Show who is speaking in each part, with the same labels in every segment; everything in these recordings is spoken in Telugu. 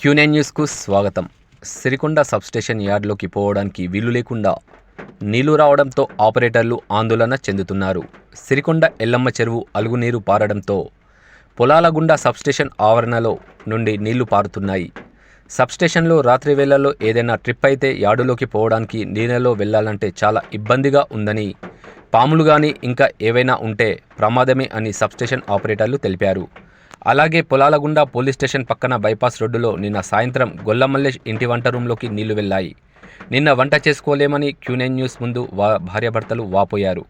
Speaker 1: క్యూనైన్ న్యూస్కు స్వాగతం. సిరికొండ సబ్స్టేషన్ యార్డ్లోకి పోవడానికి వీలు లేకుండా నీళ్లు రావడంతో ఆపరేటర్లు ఆందోళన చెందుతున్నారు. సిరికొండ ఎల్లమ్మ చెరువు అలుగునీరు పారడంతో పొలాల గుండా సబ్స్టేషన్ ఆవరణలో నుండి నీళ్లు పారుతున్నాయి. సబ్స్టేషన్లో రాత్రి వేళల్లో ఏదైనా ట్రిప్ అయితే యార్డులోకి పోవడానికి నీళ్ళలో వెళ్లాలంటే చాలా ఇబ్బందిగా ఉందని, పాములు కానీ ఇంకా ఏవైనా ఉంటే ప్రమాదమే అని సబ్స్టేషన్ ఆపరేటర్లు తెలిపారు. అలాగే పొలాల గుండా పోలీస్ స్టేషన్ పక్కన బైపాస్ రోడ్డులో నిన్న సాయంత్రం గొల్లమల్లేష్ ఇంటి వంట రూంలోకి నీళ్లు వెళ్లాయి. నిన్న వంట చేసుకోలేమని క్యూనైన్ న్యూస్ ముందు భార్యాభర్తలు వాపోయారు.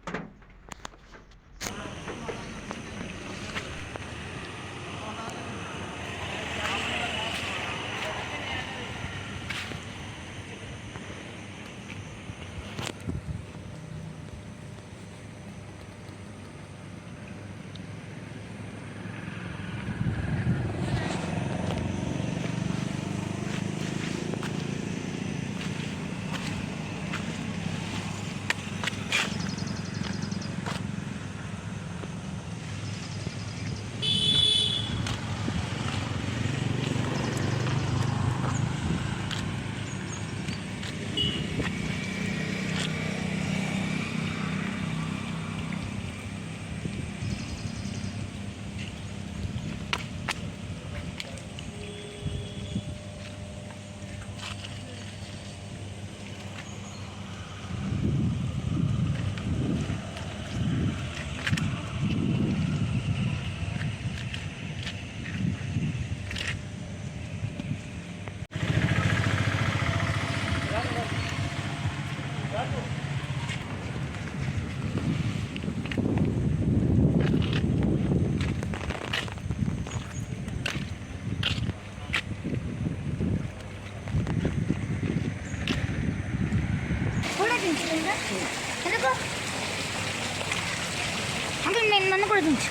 Speaker 2: అంటే నేను నన్ను కూడా దించు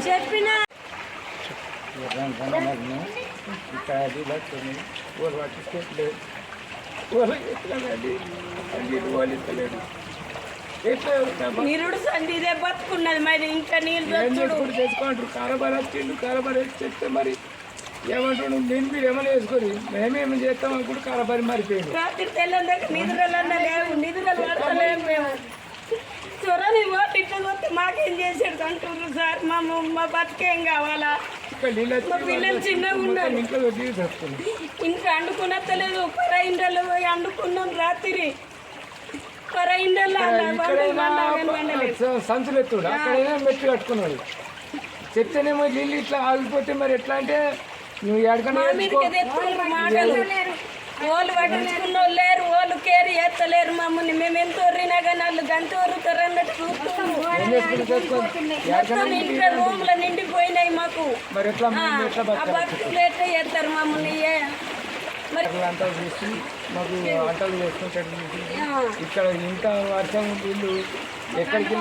Speaker 2: చెప్పిన నిరుడు సంధిదే బతుకున్నది. మరి ఇంకా నీళ్ళు
Speaker 3: తెచ్చుకుంటారు. కారబార్ వచ్చిండు, కారబార్ చెప్తే మరి ఏమంటాడు, నేను మీరు ఏమైనా వేసుకొని మేమేమి చేస్తాం అనుకుంటే కారబారి మారిపోయింది.
Speaker 2: రాత్రి తెల్లని దగ్గర నిధులన్నా లేవు, నిధులు పడతలేము మేము. త్వరని ఓటు ఇట్లా వస్తే మాకేం చేసాడు అంటున్నారు సార్. మా బతికేం కావాలా? మా పిల్లలు చిన్నగా ఉన్నారు, ఇంకా అండుకునత్తలేదు. పర ఇండలు పోయి అండుకున్నాం రాత్రి. పర ఇండల్లో
Speaker 3: సంచులు ఎత్తుడు, అక్కడైనా మెట్లు కట్టుకున్నాడు. చెప్తేనేమో నీళ్ళు ఇట్లా ఆగిపోతే మరి ఎట్లా అంటే నువ్వు ఎడకన్నా
Speaker 2: మాటలు ఓళ్ళు పట్టించుకున్న వాళ్ళు లేరు, ఓళ్ళు కేర్ చేస్తలేరు మమ్మల్ని. మేము ఎంత వరినా కానీ వాళ్ళు గంట వరుతారు అన్నట్టు చూస్తున్నాము. మొత్తం ఇంట్లో రూమ్లో నిండిపోయినాయి మాకు. ఆ బతుకులు ఎట్లా చేస్తారు మమ్మల్ని? మరి
Speaker 3: అంతా చూసి మాకు వంటలు చేసుకుంటాడు
Speaker 2: ఆ,
Speaker 3: ఇక్కడ ఇంత వర్షం ఇల్లు ఎక్కడికి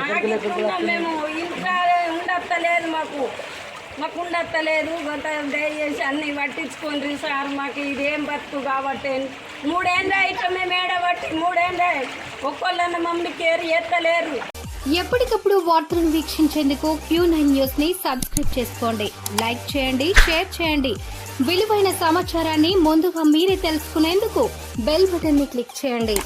Speaker 2: ఆగిస్తున్నాం మేము. ఇంట్లో ఉండత్తలేదు మాకు ఉండత్తలేదు. కొంత దయచేసి అన్ని పట్టించుకోండి సార్. మాకు ఇదేం బతుకు కాబట్టి 3 ఏళ్ళ ఇట్లా మేము ఏడబట్టి 3 ఏళ్ళ ఒక్కళ్ళన్న మమ్మల్ని కేర్ చేస్తలేరు.
Speaker 4: ఎప్పటికప్పుడు వార్తలను వీక్షించేందుకు Q9 న్యూస్ ని సబ్స్క్రైబ్ చేసుకోండి, లైక్ చేయండి, షేర్ చేయండి. విలువైన సమాచారాన్ని ముందుగా మీరే తెలుసుకునేందుకు బెల్ బటన్ ని క్లిక్ చేయండి.